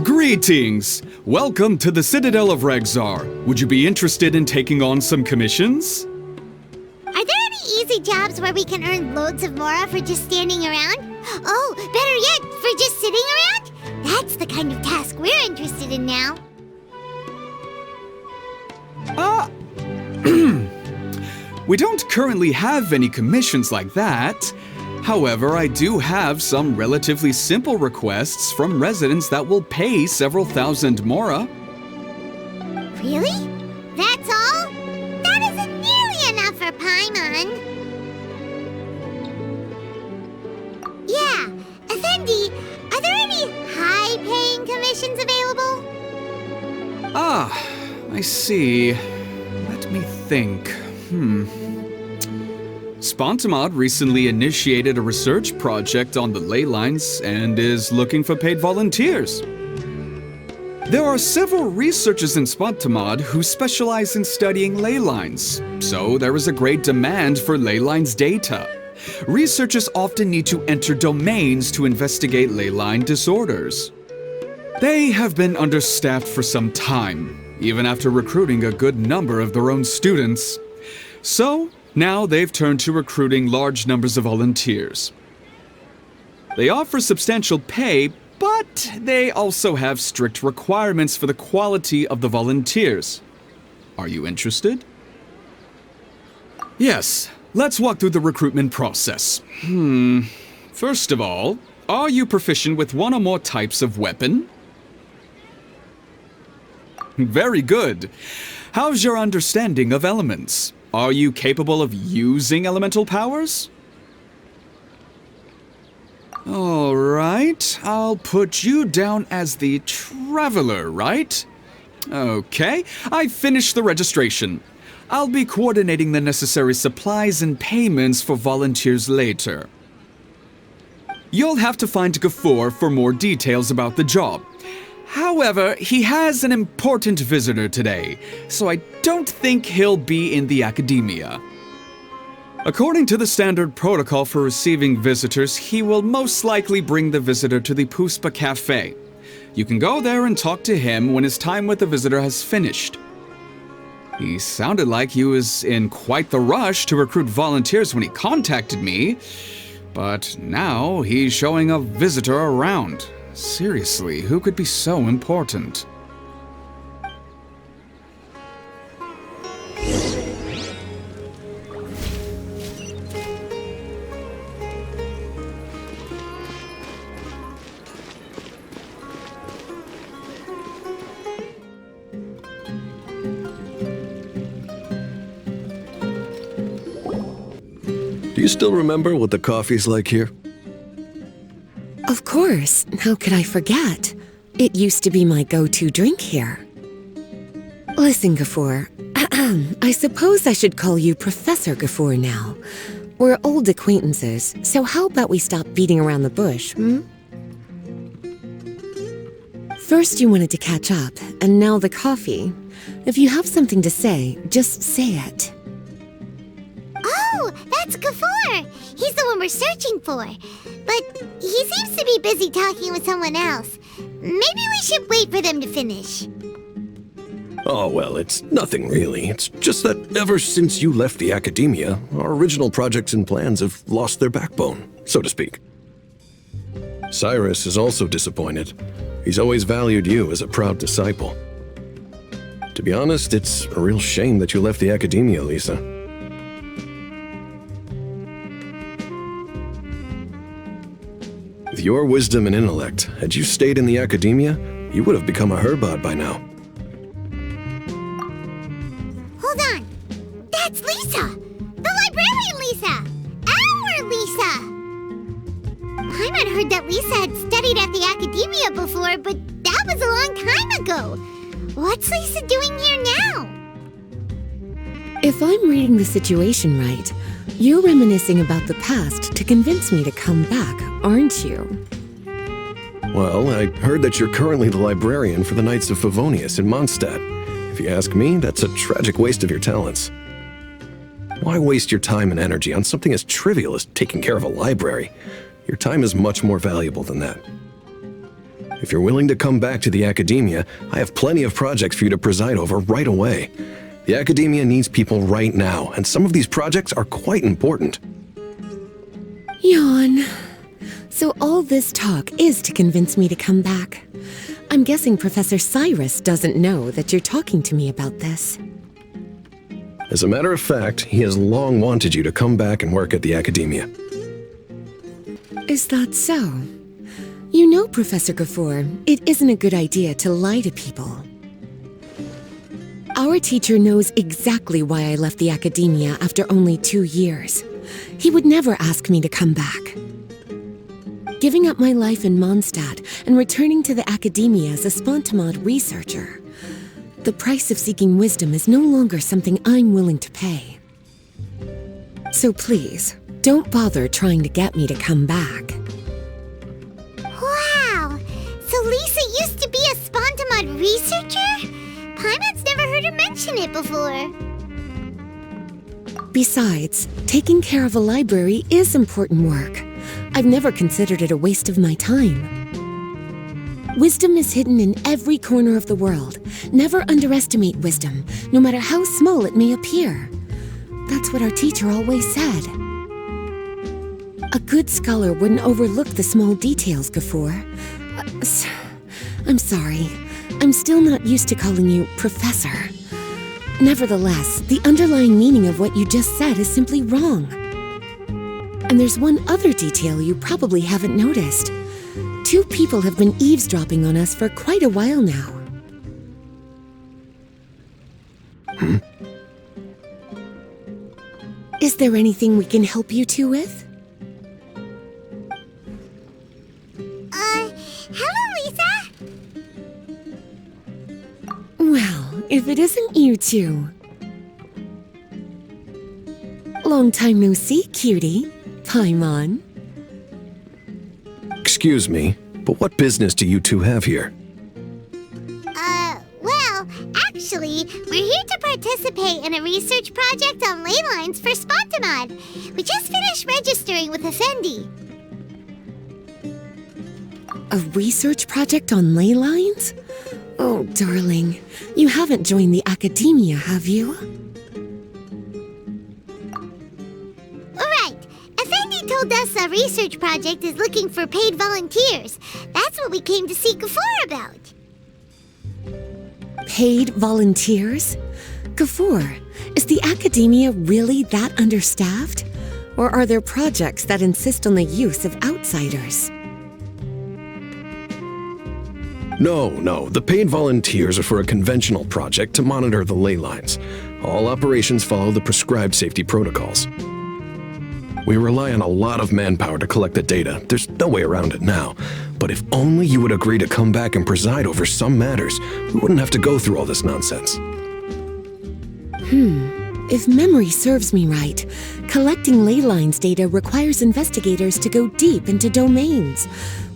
Greetings! Welcome to the Citadel of Regzar. Would you be interested in taking on some commissions? Are there any easy jobs where we can earn loads of Mora for just standing around? Oh, better yet, for just sitting around? That's the kind of task we're interested in now. We don't currently have any commissions like that. However, I do have some relatively simple requests from residents that will pay several thousand Mora. Really? That's all? That isn't nearly enough for Paimon. Yeah, Effendi, are there any high-paying commissions available? I see. Let me think. Spantamad recently initiated a research project on the ley lines and is looking for paid volunteers. There are several researchers in Spantamad who specialize in studying ley lines, so there is a great demand for ley lines data. Researchers often need to enter domains to investigate ley line disorders. They have been understaffed for some time, even after recruiting a good number of their own students. So, now they've turned to recruiting large numbers of volunteers. They offer substantial pay, but they also have strict requirements for the quality of the volunteers. Are you interested? Yes, let's walk through the recruitment process. First of all, are you proficient with one or more types of weapon? Very good. How's your understanding of elements? Are you capable of using elemental powers? All right, I'll put you down as the Traveler, right? Okay, I've finished the registration. I'll be coordinating the necessary supplies and payments for volunteers later. You'll have to find Gafoor for more details about the job. However, he has an important visitor today, so I don't think he'll be in the academia. According to the standard protocol for receiving visitors, he will most likely bring the visitor to the Puspa Cafe. You can go there and talk to him when his time with the visitor has finished. He sounded like he was in quite the rush to recruit volunteers when he contacted me, but now he's showing a visitor around. Seriously, who could be so important? Do you still remember what the coffee's like here? Of course. How could I forget? It used to be my go-to drink here. Listen, Gafoor. I suppose I should call you Professor Gafoor now. We're old acquaintances, so how about we stop beating around the bush, First you wanted to catch up, and now the coffee. If you have something to say, just say it. Oh, that's Gafoor! He's the one we're searching for. But he seems to be busy talking with someone else. Maybe we should wait for them to finish. Oh, well, it's nothing really. It's just that ever since you left the academia, our original projects and plans have lost their backbone, so to speak. Cyrus is also disappointed. He's always valued you as a proud disciple. To be honest, it's a real shame that you left the academia, Lisa. With your wisdom and intellect, had you stayed in the academia, you would have become a herbad by now. Hold on. That's Lisa! The librarian Lisa! Our Lisa! Paimon heard that Lisa had studied at the academia before, but that was a long time ago. What's Lisa doing here now? If I'm reading the situation right, you're reminiscing about the past to convince me to come back, aren't you? Well, I heard that you're currently the librarian for the Knights of Favonius in Mondstadt. If you ask me, that's a tragic waste of your talents. Why waste your time and energy on something as trivial as taking care of a library? Your time is much more valuable than that. If you're willing to come back to the Academia, I have plenty of projects for you to preside over right away. The Academia needs people right now, and some of these projects are quite important. Yawn. So all this talk is to convince me to come back. I'm guessing Professor Cyrus doesn't know that you're talking to me about this. As a matter of fact, he has long wanted you to come back and work at the Academia. Is that so? You know, Professor Gafoor, it isn't a good idea to lie to people. Our teacher knows exactly why I left the Academia after only 2 years. He would never ask me to come back. Giving up my life in Mondstadt and returning to the Academia as a Spantamad researcher. The price of seeking wisdom is no longer something I'm willing to pay. So please, don't bother trying to get me to come back. Wow! So Lisa used to be a Spantamad researcher? Paimon's never heard her mention it before. Besides, taking care of a library is important work. I've never considered it a waste of my time. Wisdom is hidden in every corner of the world. Never underestimate wisdom, no matter how small it may appear. That's what our teacher always said. A good scholar wouldn't overlook the small details, Gafoor. I'm sorry. I'm still not used to calling you Professor. Nevertheless, the underlying meaning of what you just said is simply wrong. And there's one other detail you probably haven't noticed. 2 people have been eavesdropping on us for quite a while now. Is there anything we can help you two with? Hello, Lisa! Well, if it isn't you two. Long time no see, cutie. Paimon. Excuse me, but what business do you two have here? Well, actually, we're here to participate in a research project on ley lines for Spantamad. We just finished registering with Effendi. A research project on ley lines? Oh, darling, you haven't joined the Academia, have you? Alright, Effendi told us a research project is looking for paid volunteers. That's what we came to see Gafoor about. Paid volunteers? Gafoor, is the Academia really that understaffed? Or are there projects that insist on the use of outsiders? No, the paid volunteers are for a conventional project to monitor the ley lines. All operations follow the prescribed safety protocols. We rely on a lot of manpower to collect the data. There's no way around it now. But if only you would agree to come back and preside over some matters, we wouldn't have to go through all this nonsense. If memory serves me right, collecting ley lines data requires investigators to go deep into domains,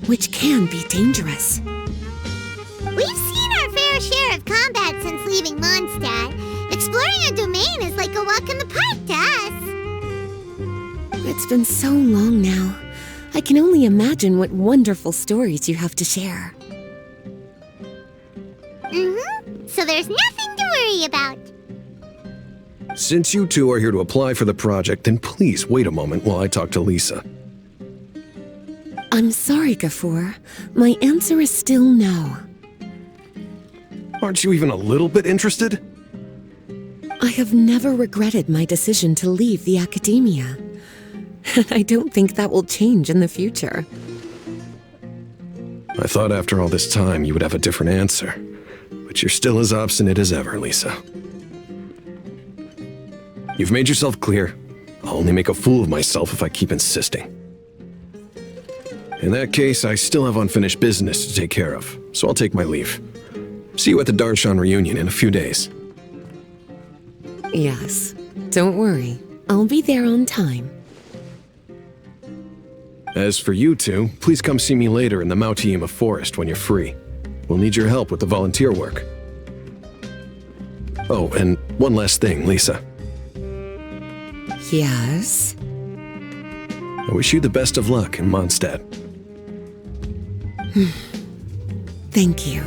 which can be dangerous. We've seen our fair share of combat since leaving Mondstadt. Exploring a domain is like a walk in the park to us. It's been so long now. I can only imagine what wonderful stories you have to share. So there's nothing to worry about. Since you two are here to apply for the project, then please wait a moment while I talk to Lisa. I'm sorry, Gafoor. My answer is still no. Aren't you even a little bit interested? I have never regretted my decision to leave the Academia. And I don't think that will change in the future. I thought after all this time you would have a different answer. But you're still as obstinate as ever, Lisa. You've made yourself clear. I'll only make a fool of myself if I keep insisting. In that case, I still have unfinished business to take care of, so I'll take my leave. See you at the ARCHON reunion in a few days. Yes, don't worry. I'll be there on time. As for you two, please come see me later in the Mautiima forest when you're free. We'll need your help with the volunteer work. Oh, and one last thing, Lisa. Yes? I wish you the best of luck in Mondstadt. Thank you.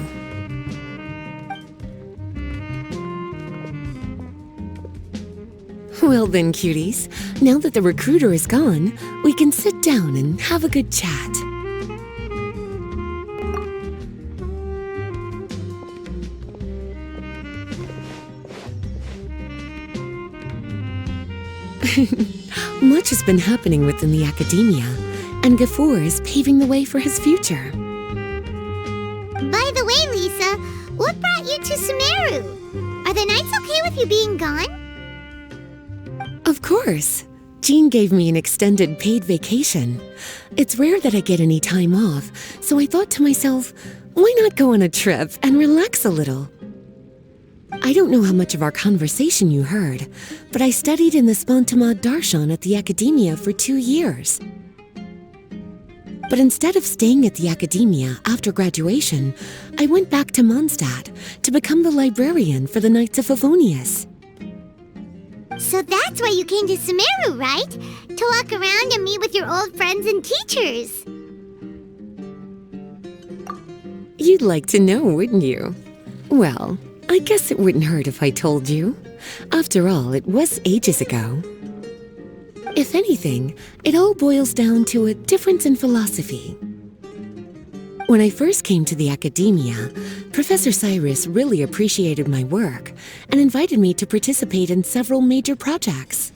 Well then, cuties, now that the recruiter is gone, we can sit down and have a good chat. Much has been happening within the academia, and Gafoor is paving the way for his future. By the way, Lisa, what brought you to Sumeru? Are the Knights okay with you being gone? Of course. Jean gave me an extended paid vacation. It's rare that I get any time off, so I thought to myself, why not go on a trip and relax a little? I don't know how much of our conversation you heard, but I studied in the Spantamad darshan at the academia for 2 years. But instead of staying at the academia after graduation, I went back to Mondstadt to become the librarian for the Knights of Favonius. So that's why you came to Sumeru, right? To walk around and meet with your old friends and teachers. You'd like to know, wouldn't you? Well, I guess it wouldn't hurt if I told you. After all, it was ages ago. If anything, it all boils down to a difference in philosophy. When I first came to the academia, Professor Cyrus really appreciated my work and invited me to participate in several major projects.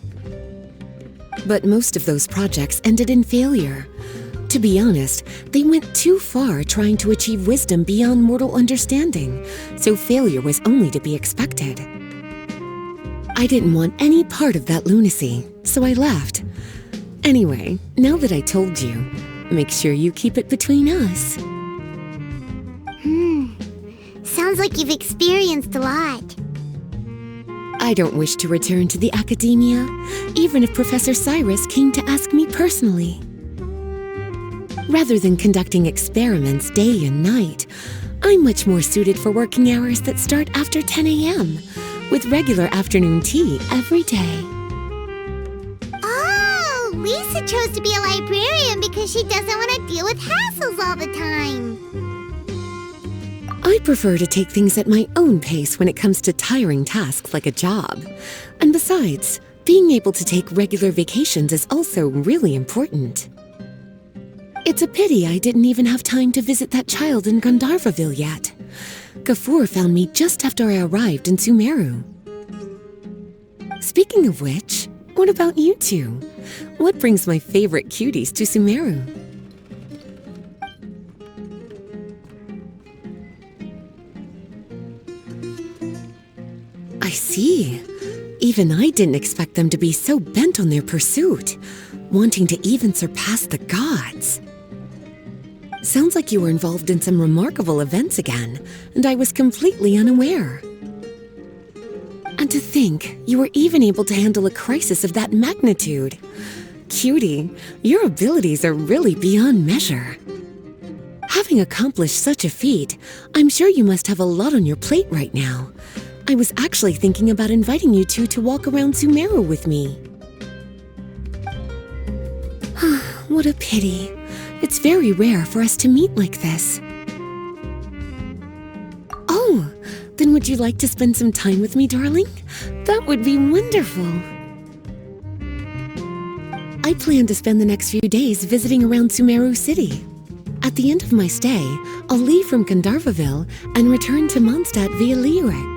But most of those projects ended in failure. To be honest, they went too far trying to achieve wisdom beyond mortal understanding, so failure was only to be expected. I didn't want any part of that lunacy, so I left. Anyway, now that I told you, make sure you keep it between us. Sounds like you've experienced a lot. I don't wish to return to the academia, even if Professor Cyrus came to ask me personally. Rather than conducting experiments day and night, I'm much more suited for working hours that start after 10 a.m., with regular afternoon tea every day. Oh, Lisa chose to be a librarian because she doesn't want to deal with hassles all the time. I prefer to take things at my own pace when it comes to tiring tasks like a job. And besides, being able to take regular vacations is also really important. It's a pity I didn't even have time to visit that child in Gandharvaville yet. Gafoor found me just after I arrived in Sumeru. Speaking of which, what about you two? What brings my favorite cuties to Sumeru? I see. Even I didn't expect them to be so bent on their pursuit, wanting to even surpass the gods. Sounds like you were involved in some remarkable events again, and I was completely unaware. And to think, you were even able to handle a crisis of that magnitude. Cutie, your abilities are really beyond measure. Having accomplished such a feat, I'm sure you must have a lot on your plate right now. I was actually thinking about inviting you two to walk around Sumeru with me. What a pity. It's very rare for us to meet like this. Oh, then would you like to spend some time with me, darling? That would be wonderful. I plan to spend the next few days visiting around Sumeru City. At the end of my stay, I'll leave from Gandharvaville and return to Mondstadt via Liyue.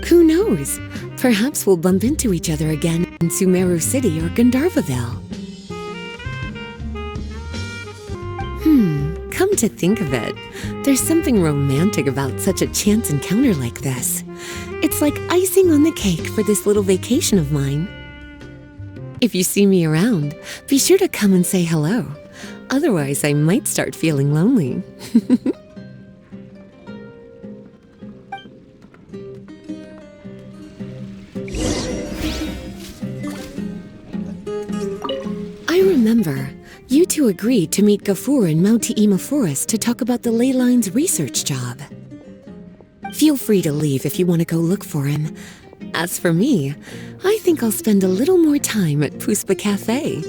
Who knows? Perhaps we'll bump into each other again in Sumeru City or Gandharvaville. Come to think of it, there's something romantic about such a chance encounter like this. It's like icing on the cake for this little vacation of mine. If you see me around, be sure to come and say hello. Otherwise, I might start feeling lonely. I remember, you two agreed to meet Gafoor in Mount Te'ima Forest to talk about the ley lines research job. Feel free to leave if you want to go look for him. As for me, I think I'll spend a little more time at Puspa Cafe.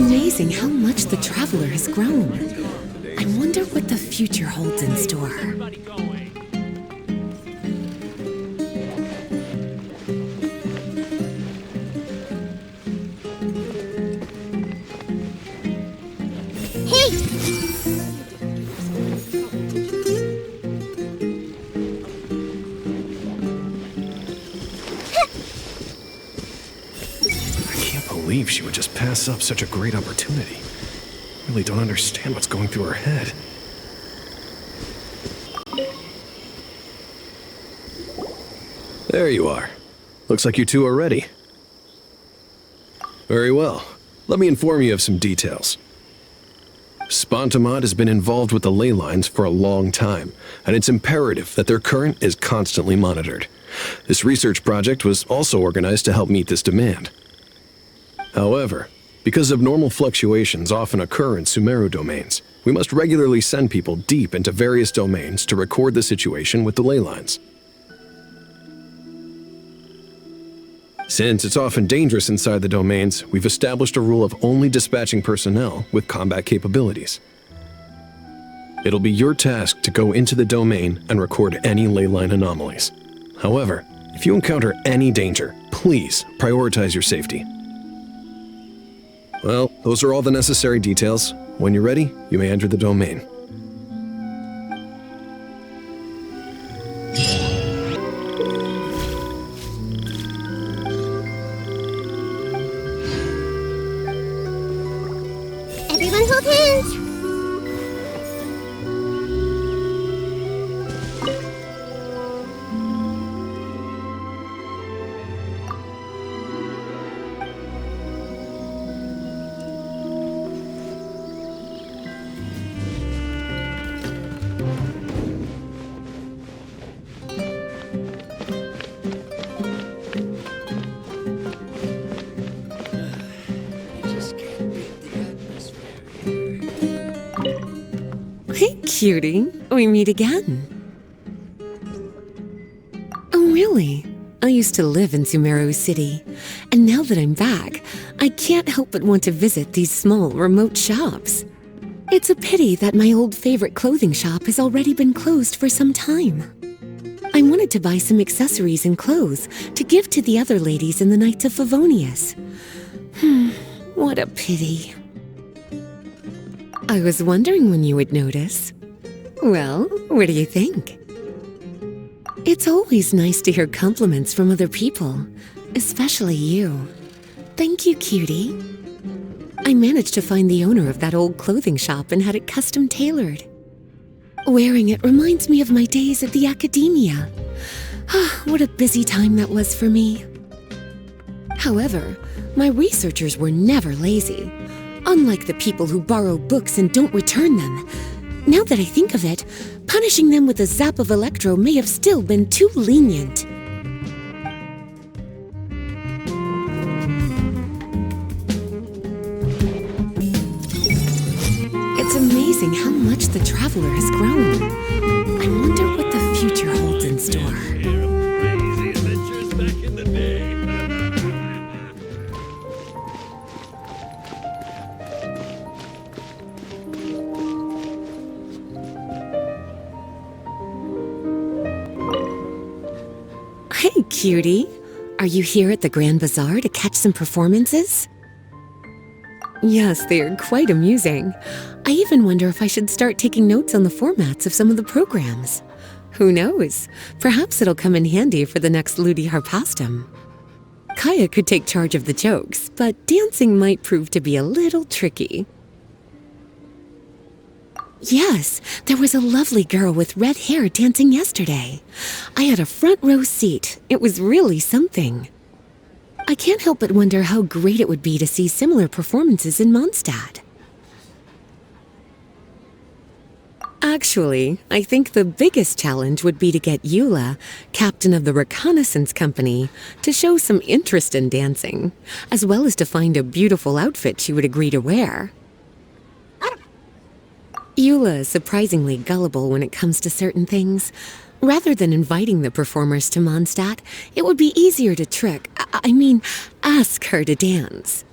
amazing how much the Traveler has grown. I wonder what the future holds in store. I can't believe she would just pass up such a great opportunity. Really don't understand what's going through her head. There you are. Looks like you two are ready. Very well. Let me inform you of some details. Spantamad has been involved with the ley lines for a long time, and it's imperative that their current is constantly monitored. This research project was also organized to help meet this demand. However, because abnormal fluctuations often occur in Sumeru domains, we must regularly send people deep into various domains to record the situation with the ley lines. Since it's often dangerous inside the domains, we've established a rule of only dispatching personnel with combat capabilities. It'll be your task to go into the domain and record any ley line anomalies. However, if you encounter any danger, please prioritize your safety. Well, those are all the necessary details. When you're ready, you may enter the domain. Everyone hold hands! Hey, cutie. We meet again. Oh, really? I used to live in Sumeru City, and now that I'm back, I can't help but want to visit these small, remote shops. It's a pity that my old favorite clothing shop has already been closed for some time. I wanted to buy some accessories and clothes to give to the other ladies in the Knights of Favonius. What a pity. I was wondering when you would notice. Well, what do you think? It's always nice to hear compliments from other people, especially you. Thank you, cutie. I managed to find the owner of that old clothing shop and had it custom tailored. Wearing it reminds me of my days at the academia. What a busy time that was for me. However, my researchers were never lazy. Unlike the people who borrow books and don't return them. Now that I think of it, punishing them with a zap of electro may have still been too lenient. It's amazing how much the Traveler has grown. I wonder what the future holds in store. Hey, cutie. Are you here at the Grand Bazaar to catch some performances? Yes, they are quite amusing. I even wonder if I should start taking notes on the formats of some of the programs. Who knows? Perhaps it'll come in handy for the next Ludi Harpastum. Kaya could take charge of the jokes, but dancing might prove to be a little tricky. Yes, there was a lovely girl with red hair dancing yesterday. I had a front row seat. It was really something. I can't help but wonder how great it would be to see similar performances in Mondstadt. Actually, I think the biggest challenge would be to get Eula, captain of the reconnaissance company, to show some interest in dancing, as well as to find a beautiful outfit she would agree to wear. Eula is surprisingly gullible when it comes to certain things. Rather than inviting the performers to Mondstadt, it would be easier to trick, ask her to dance.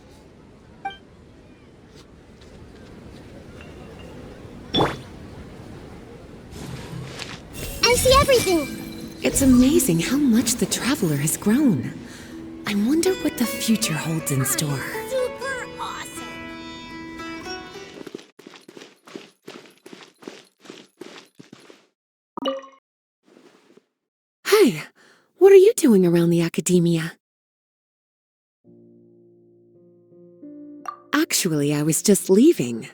I see everything. It's amazing how much the Traveler has grown. I wonder what the future holds in store. Super awesome. Hey, what are you doing around the academia? Actually, I was just leaving.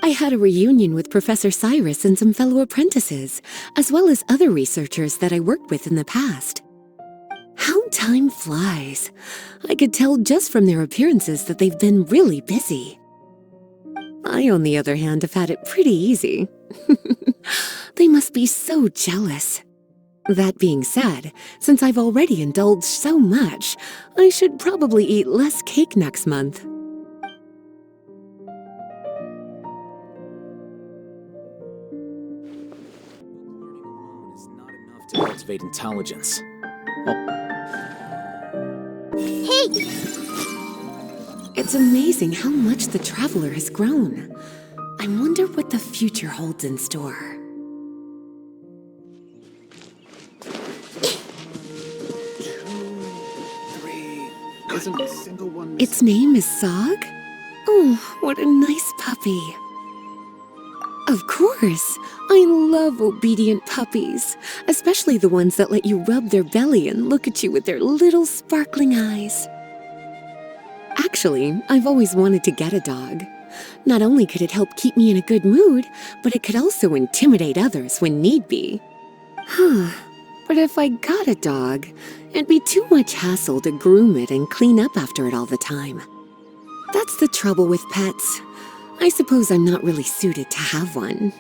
I had a reunion with Professor Cyrus and some fellow apprentices, as well as other researchers that I worked with in the past. How time flies. I could tell just from their appearances that they've been really busy. I, on the other hand, have had it pretty easy. They must be so jealous. That being said, since I've already indulged so much, I should probably eat less cake next month. To cultivate intelligence. Hey! It's amazing how much the Traveler has grown. I wonder what the future holds in store. Isn't a single one missing? Its name is Sog? Oh, what a nice puppy. Of course! I love obedient puppies, especially the ones that let you rub their belly and look at you with their little sparkling eyes. Actually, I've always wanted to get a dog. Not only could it help keep me in a good mood, but it could also intimidate others when need be. But if I got a dog, it'd be too much hassle to groom it and clean up after it all the time. That's the trouble with pets. I suppose I'm not really suited to have one.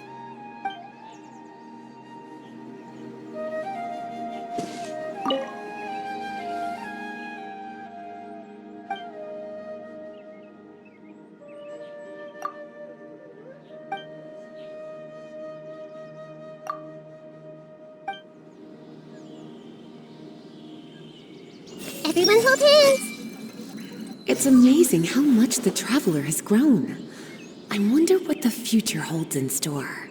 Everyone hold hands. It's amazing how much the Traveler has grown. I wonder what the future holds in store.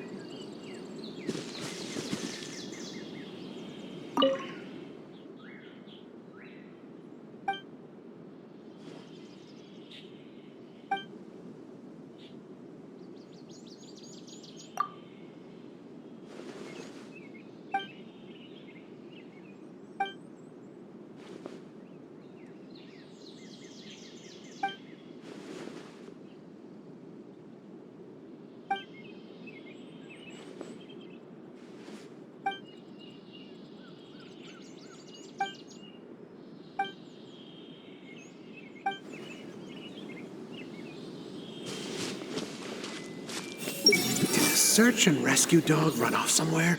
Search and rescue dog run off somewhere?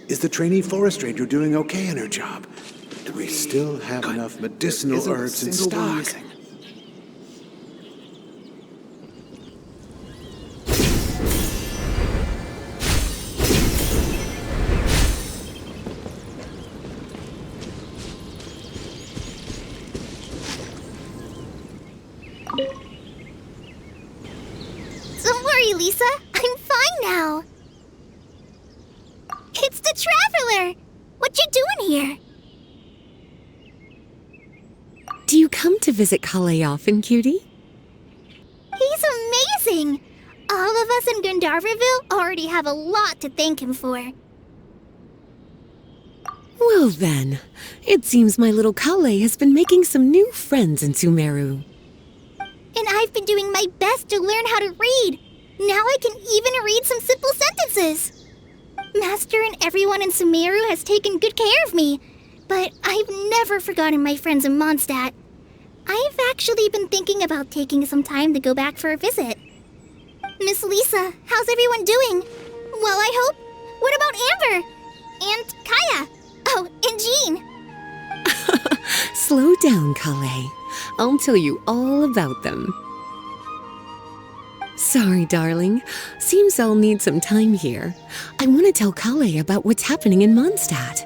Is the trainee forest ranger doing okay in her job? Do we still have enough medicinal herbs in stock? Don't worry, Lisa. I'm fine now. It's the Traveler! What you doing here? Do you come to visit Collei often, cutie? He's amazing! All of us in Gandharville already have a lot to thank him for. Well then, it seems my little Collei has been making some new friends in Sumeru. And I've been doing my best to learn how to read. Now I can even read some simple sentences. Master and everyone in Sumeru has taken good care of me, but I've never forgotten my friends in Mondstadt. I've actually been thinking about taking some time to go back for a visit. Miss Lisa, how's everyone doing? Well, I hope. What about Amber? And Kaya? Oh, and Jean. Slow down, Collei. I'll tell you all about them. Sorry, darling. Seems I'll need some time here. I want to tell Collei about what's happening in Mondstadt.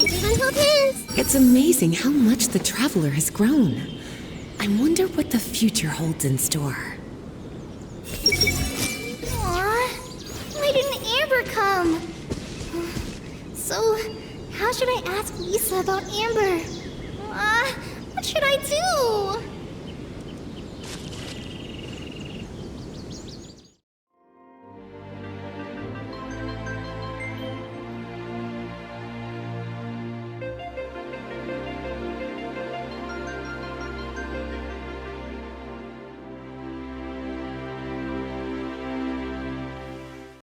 Everyone hold hands. It's amazing how much the Traveler has grown. I wonder what the future holds in store. Aw, why didn't Amber come? So, how should I ask Lisa about Amber?